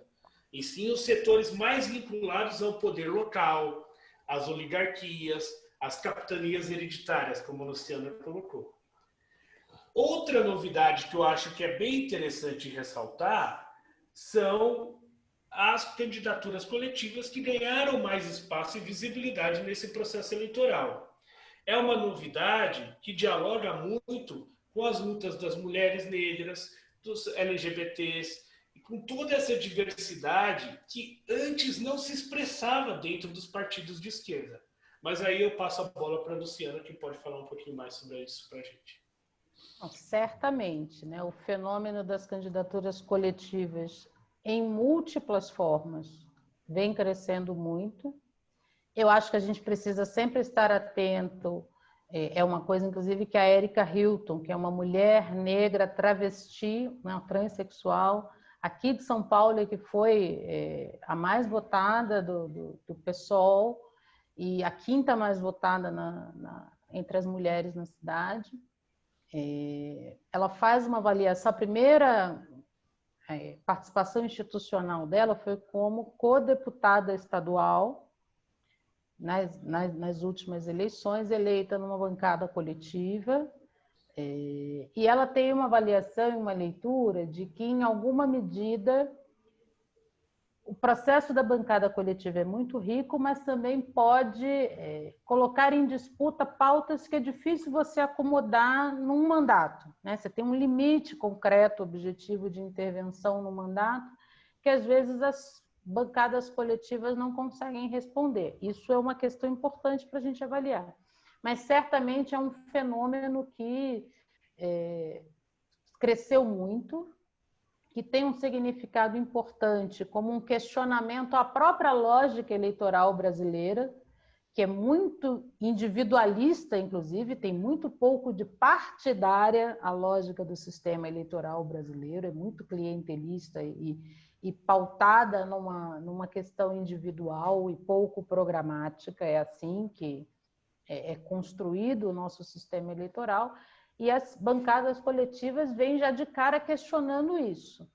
E sim os setores mais vinculados ao poder local, às oligarquias, às capitanias hereditárias, como a Luciana colocou. Outra novidade que eu acho que é bem interessante ressaltar são as candidaturas coletivas que ganharam mais espaço e visibilidade nesse processo eleitoral. É uma novidade que dialoga muito com as lutas das mulheres negras, dos LGBTs, e com toda essa diversidade que antes não se expressava dentro dos partidos de esquerda. Mas aí eu passo a bola para a Luciana, que pode falar um pouquinho mais sobre isso para a gente. Certamente, né? O fenômeno das candidaturas coletivas em múltiplas formas vem crescendo muito. Eu acho que a gente precisa sempre estar atento. É uma coisa, inclusive, que a Erika Hilton, que é uma mulher negra travesti, uma transexual, aqui de São Paulo, que foi a mais votada do PSOL e a quinta mais votada entre as mulheres na cidade. Ela faz uma avaliação, a primeira participação institucional dela foi como co-deputada estadual nas últimas eleições, eleita numa bancada coletiva, e ela tem uma avaliação e uma leitura de que, em alguma medida, o processo da bancada coletiva é muito rico, mas também pode colocar em disputa pautas que é difícil você acomodar num mandato, né? Você tem um limite concreto, objetivo de intervenção no mandato, que às vezes as bancadas coletivas não conseguem responder. Isso é uma questão importante para a gente avaliar. Mas certamente é um fenômeno que cresceu muito, que tem um significado importante como um questionamento à própria lógica eleitoral brasileira, que é muito individualista, inclusive, tem muito pouco de partidária a lógica do sistema eleitoral brasileiro, é muito clientelista e e pautada numa questão individual e pouco programática. É assim que é construído o nosso sistema eleitoral, e as bancadas coletivas vêm já de cara questionando isso,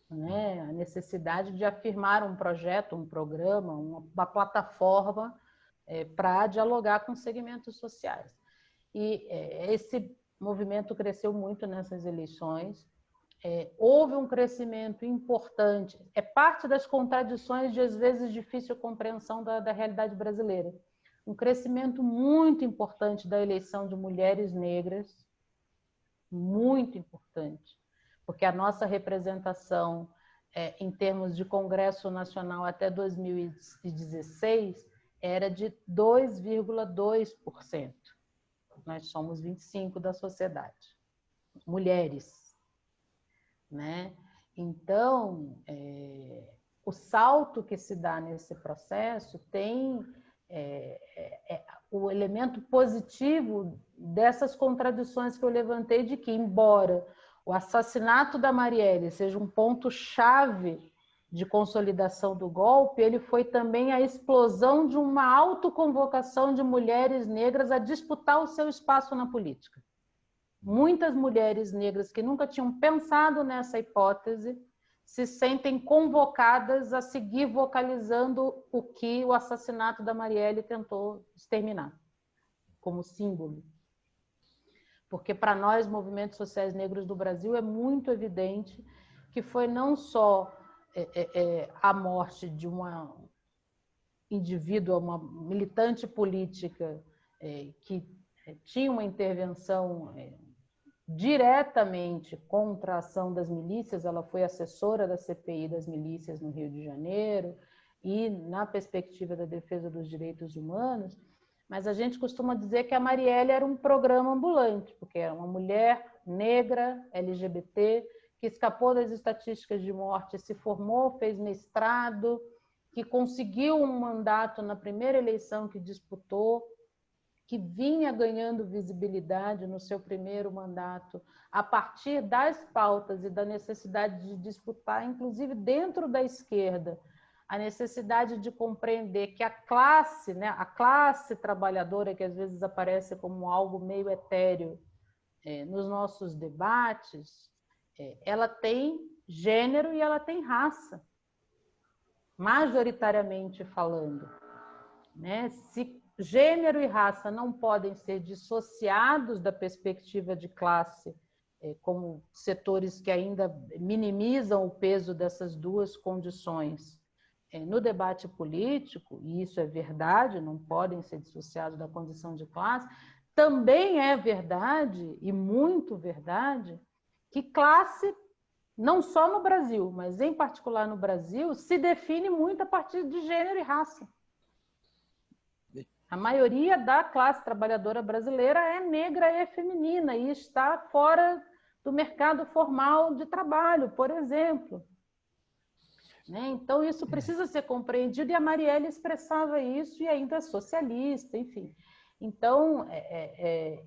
né? A necessidade de afirmar um projeto, um programa, uma plataforma para dialogar com segmentos sociais. E esse movimento cresceu muito nessas eleições. Houve um crescimento importante, é parte das contradições de, às vezes, difícil compreensão da realidade brasileira. Um crescimento muito importante da eleição de mulheres negras, muito importante, porque a nossa representação em termos de Congresso Nacional até 2016 era de 2,2%. Nós somos 25% da sociedade, mulheres, né? Então, o salto que se dá nesse processo tem o elemento positivo dessas contradições que eu levantei, de que, embora o assassinato da Marielle seja um ponto-chave de consolidação do golpe, ele foi também a explosão de uma autoconvocação de mulheres negras a disputar o seu espaço na política. Muitas mulheres negras que nunca tinham pensado nessa hipótese se sentem convocadas a seguir vocalizando o que o assassinato da Marielle tentou exterminar, como símbolo. Porque para nós, movimentos sociais negros do Brasil, é muito evidente que foi não só a morte de uma indivídua, uma militante política que tinha uma intervenção diretamente contra a ação das milícias. Ela foi assessora da CPI das milícias no Rio de Janeiro e na perspectiva da defesa dos direitos humanos, mas a gente costuma dizer que a Marielle era um programa ambulante, porque era uma mulher negra, LGBT, que escapou das estatísticas de morte, se formou, fez mestrado, que conseguiu um mandato na primeira eleição que disputou, que vinha ganhando visibilidade no seu primeiro mandato, a partir das pautas e da necessidade de disputar, inclusive dentro da esquerda, a necessidade de compreender que a classe, né, a classe trabalhadora, que às vezes aparece como algo meio etéreo nos nossos debates, ela tem gênero e ela tem raça, majoritariamente falando, né? Se gênero e raça não podem ser dissociados da perspectiva de classe, como setores que ainda minimizam o peso dessas duas condições no debate político, e isso é verdade, não podem ser dissociados da condição de classe, também é verdade, e muito verdade, que classe, não só no Brasil, mas em particular no Brasil, se define muito a partir de gênero e raça. A maioria da classe trabalhadora brasileira é negra e feminina e está fora do mercado formal de trabalho, por exemplo. Então, isso precisa ser compreendido, e a Marielle expressava isso, e ainda é socialista, enfim. Então,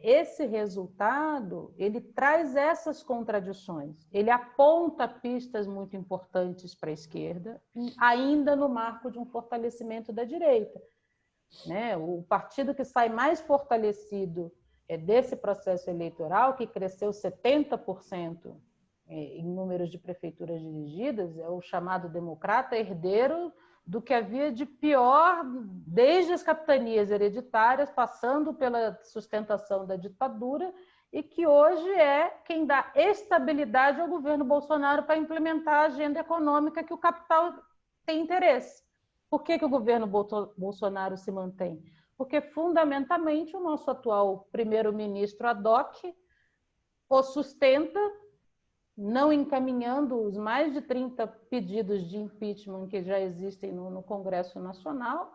esse resultado, ele traz essas contradições, ele aponta pistas muito importantes para a esquerda, ainda no marco de um fortalecimento da direita. O partido que sai mais fortalecido desse processo eleitoral, que cresceu 70% em números de prefeituras dirigidas, é o chamado democrata, herdeiro do que havia de pior desde as capitanias hereditárias, passando pela sustentação da ditadura, e que hoje é quem dá estabilidade ao governo Bolsonaro para implementar a agenda econômica que o capital tem interesse. Por que o governo Bolsonaro se mantém? Porque, fundamentalmente, o nosso atual primeiro-ministro ad hoc o sustenta, não encaminhando os mais de 30 pedidos de impeachment que já existem no Congresso Nacional,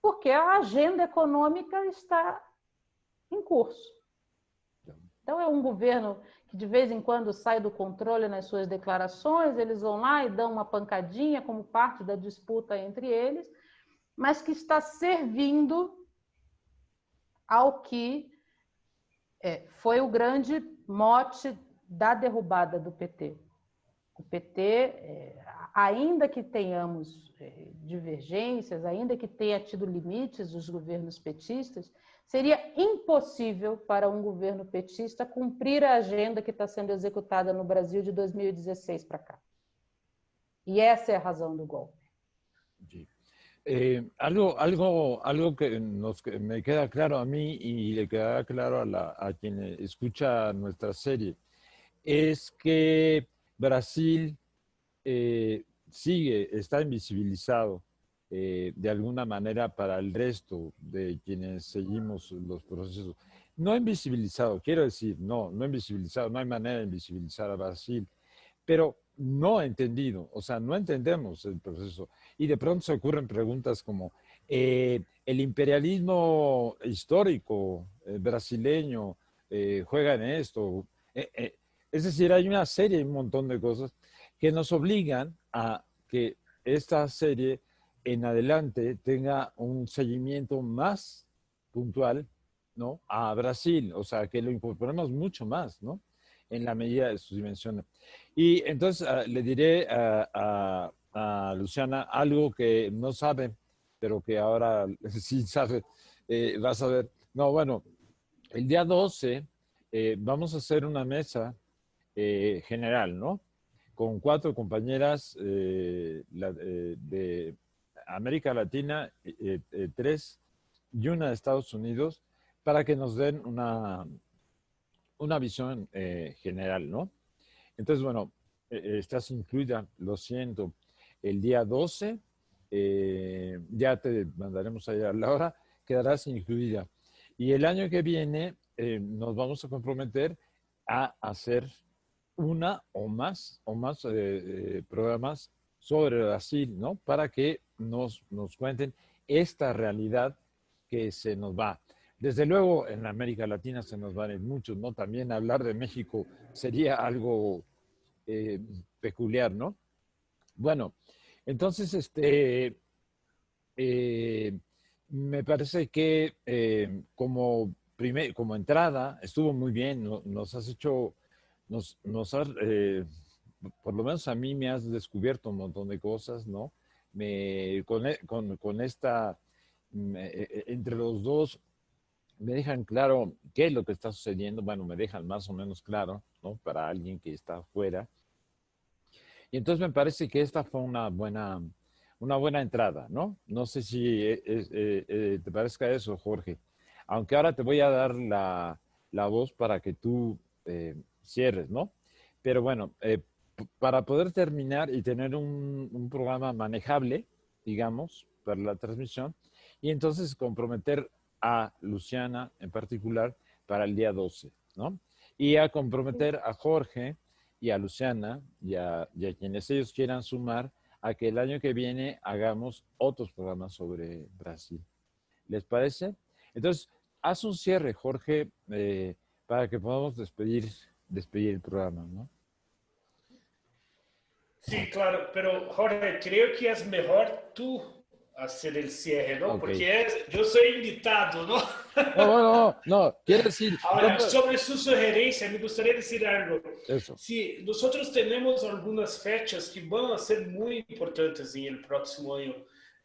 porque a agenda econômica está em curso. Então, é um governo que de vez em quando sai do controle nas suas declarações, eles vão lá e dão uma pancadinha como parte da disputa entre eles, mas que está servindo ao que foi o grande mote da derrubada do PT. O PT, ainda que tenhamos divergências, ainda que tenha tido limites os governos petistas, seria impossível para um governo petista cumprir a agenda que está sendo executada no Brasil de 2016 para cá. E essa é a razão do golpe. Algo que me queda claro a mí y le queda claro a quien escucha nuestra serie es que Brasil está invisibilizado de alguna manera para el resto de quienes seguimos los procesos. No invisibilizado, quiero decir, no invisibilizado, no hay manera de invisibilizar a Brasil, pero no entendido, o sea, no entendemos el proceso. Y de pronto se ocurren preguntas como, ¿el imperialismo histórico brasileño juega en esto? Es decir, hay una serie, un montón de cosas que nos obligan a que esta serie en adelante tenga un seguimiento más puntual, ¿no?, a Brasil, o sea, que lo incorporemos mucho más, ¿no?, en la medida de sus dimensiones. Y entonces le diré a Luciana algo que no sabe, pero que ahora sí sabe, vas a ver. No, bueno, el día 12 vamos a hacer una mesa general, ¿no?, con 4 compañeras de América Latina, 3 y una de Estados Unidos, para que nos den una visión general, ¿no? Entonces, bueno, estás incluida, lo siento, el día 12, ya te mandaremos allá a la hora, quedarás incluida. Y el año que viene nos vamos a comprometer a hacer una o más programas sobre Brasil, ¿no?, para que nos cuenten esta realidad que se nos va. Desde luego, en América Latina se nos van a ir muchos, ¿no? También hablar de México sería algo peculiar, ¿no? Bueno, entonces, me parece que como entrada estuvo muy bien, nos has hecho, por lo menos a mí me has descubierto un montón de cosas, ¿no? Con esta, entre los dos, me dejan claro qué es lo que está sucediendo. Bueno, me dejan más o menos claro, ¿no?, para alguien que está afuera. Y entonces me parece que esta fue una buena entrada, ¿no? No sé si te parezca eso, Jorge. Aunque ahora te voy a dar la voz para que tú cierres, ¿no? Pero bueno, para poder terminar y tener un programa manejable, digamos, para la transmisión, y entonces comprometer a Luciana en particular para el día 12, ¿no? Y a comprometer a Jorge y a Luciana y a quienes ellos quieran sumar a que el año que viene hagamos otros programas sobre Brasil. ¿Les parece? Entonces, haz un cierre, Jorge, para que podamos despedir el programa, ¿no? Sí, claro, pero Jorge, creo que es mejor tú hacer el cierre, ¿no? Okay. Porque yo soy invitado, ¿no? No, quiero decir... Ahora, sobre su sugerencia, me gustaría decir algo. Eso. Sí, nosotros tenemos algunas fechas que van a ser muy importantes en el próximo año.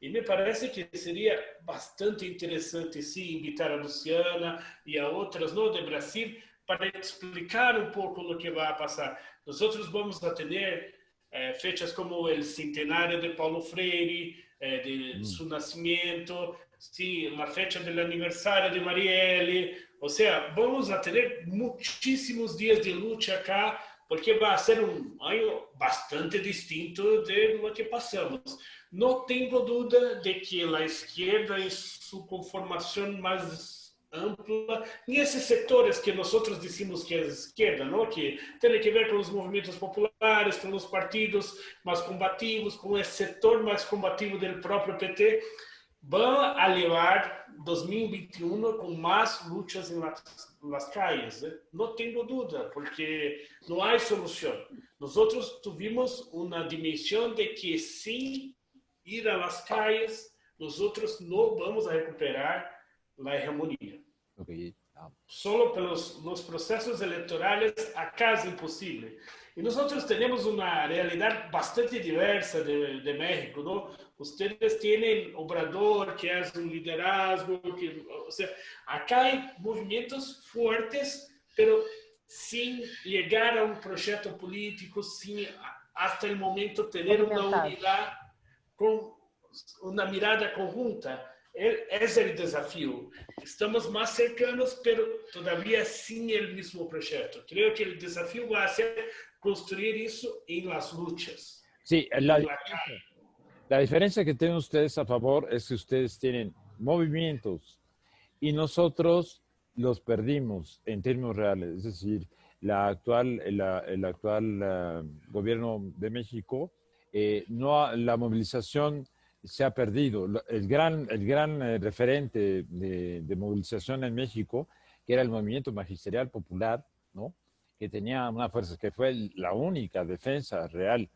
Y me parece que sería bastante interesante, sí, invitar a Luciana y a otras, ¿no?, de Brasil, para explicar un poco lo que va a pasar. Nosotros vamos a tener fechas como el centenario de Paulo Freire, de su nacimiento, sí, la fecha del aniversario de Marielle. O sea, vamos a tener muchísimos días de lucha acá, porque va a ser un año bastante distinto de lo que pasamos. No tengo duda de que la izquierda en su conformación más ampla, y esos sectores que nosotros decimos que es izquierda, ¿no?, que tiene que ver con los movimientos populares, con los partidos más combativos, con el sector más combativo del propio PT, van a llevar 2021 con más luchas en las calles, ¿eh? No tengo duda, porque no hay solución. Nosotros tuvimos una dimensión de que sin ir a las calles, nosotros no vamos a recuperar la hegemonía. Okay. Solo pelos los procesos electorales acá es imposible. Y nosotros tenemos una realidad bastante diversa de México, ¿no? Ustedes tienen Obrador, que es un liderazgo, que, o sea, acá hay movimientos fuertes, pero sin llegar a un proyecto político, sin hasta el momento tener una unidad con una mirada conjunta. Es el desafío. Estamos más cercanos, pero todavía sin el mismo proyecto. Creo que el desafío va a ser construir eso en las luchas. Sí, la diferencia que tienen ustedes a favor es que ustedes tienen movimientos y nosotros los perdimos en términos reales. Es decir, el actual gobierno de México, no, la movilización se ha perdido. El gran referente de movilización en México, que era el movimiento magisterial popular, ¿no? Que tenía una fuerza, que fue la única defensa real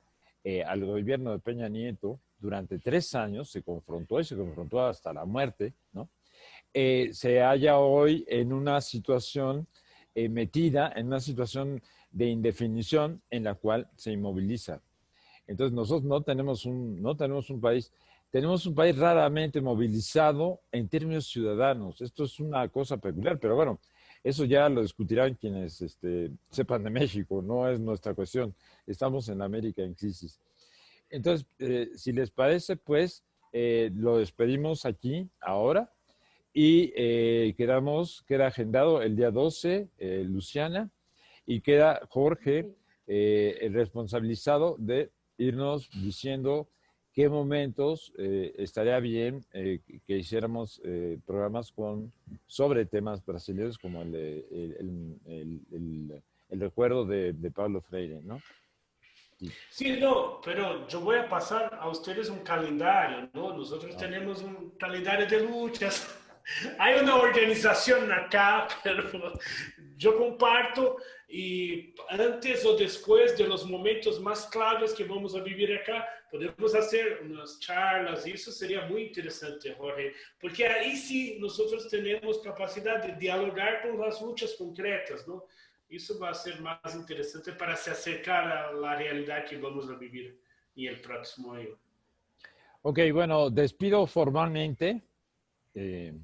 al gobierno de Peña Nieto durante 3 años, se confrontó y se confrontó hasta la muerte, ¿no? Se halla hoy en una situación metida, en una situación de indefinición en la cual se inmoviliza. Entonces nosotros no tenemos un país, tenemos un país raramente movilizado en términos ciudadanos. Esto es una cosa peculiar, pero bueno, eso ya lo discutirán quienes sepan de México, no es nuestra cuestión. Estamos en América en crisis. Entonces, si les parece, pues lo despedimos aquí ahora y queda agendado el día 12, Luciana, y queda Jorge el responsabilizado de irnos diciendo qué momentos estaría bien que hiciéramos programas sobre temas brasileños como el recuerdo de Paulo Freire, ¿no? Sí, no, pero yo voy a pasar a ustedes un calendario, ¿no? Nosotros tenemos un calendario de luchas. Hay una organización acá, pero yo comparto y antes o después de los momentos más claves que vamos a vivir acá, podemos hacer unas charlas y eso sería muy interesante, Jorge, porque ahí sí nosotros tenemos capacidad de dialogar con las luchas concretas, ¿no? Isso vai ser mais interessante para se acercar à realidade que vamos a vivir en el próximo año. Ok, bueno, despido formalmente. La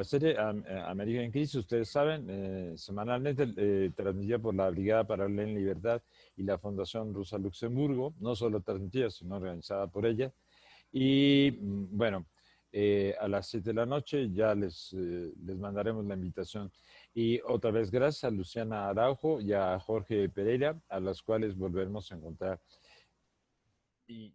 serie América en Crisis, ustedes saben, semanalmente transmitida por la Brigada Paralela en Libertad y la Fundación Rosa Luxemburgo, no solo transmitida, sino organizada por ella. Y bueno, a las 7 de la noche ya les mandaremos la invitación. Y otra vez gracias a Luciana Araujo y a Jorge Pereira, a las cuales volveremos a encontrar. Y